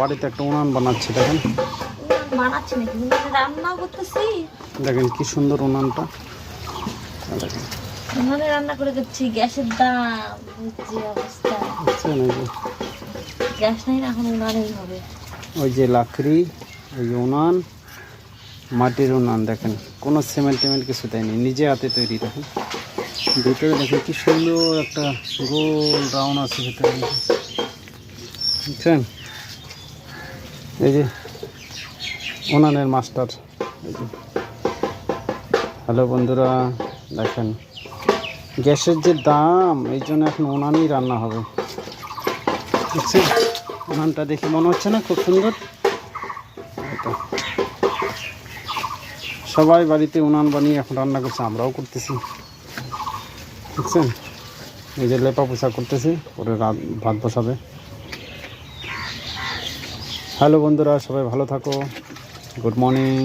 বাড়িতে একটা উনান বানাচ্ছি, দেখেন বানাচ্ছি নাকি রান্না করতেছি। দেখেন কি সুন্দর উনানটা, দেখেন উনানে রান্না করে দিচ্ছি। গ্যাসের দাম যে অবস্থা, বুঝছেন? এই যে গ্যাস নাই না, এখন উনানেই হবে। ওই যে লাকড়ি, ওই যে উনান, মাটির উনান, দেখেন কোনো সিমেন্ট টিমেন্ট কিছু দেয়নি, নিজে হাতে তৈরি। দেখেন ভিতরে দেখেন কি সুন্দর একটা গোল রাউন্ড আছে ভিতরে, বুঝছেন? এই যে উনানের মাস্টার। এই যে হ্যালো বন্ধুরা, দেখেন গ্যাসের যে দাম, এই জন্য এখন উনানেই রান্না হবে, বুঝছেন? উনানটা দেখে মনে হচ্ছে না খুব সুন্দর? এটা সবাই বাড়িতে উনান বানিয়ে এখন রান্না করছে, আমরাও করতেছি, বুঝছেন? এই যে লেপা পোছা করতেছি, পরে ভাত বসাবে। হ্যালো বন্ধুরা, সবাই ভালো থাকো, গুড মর্নিং।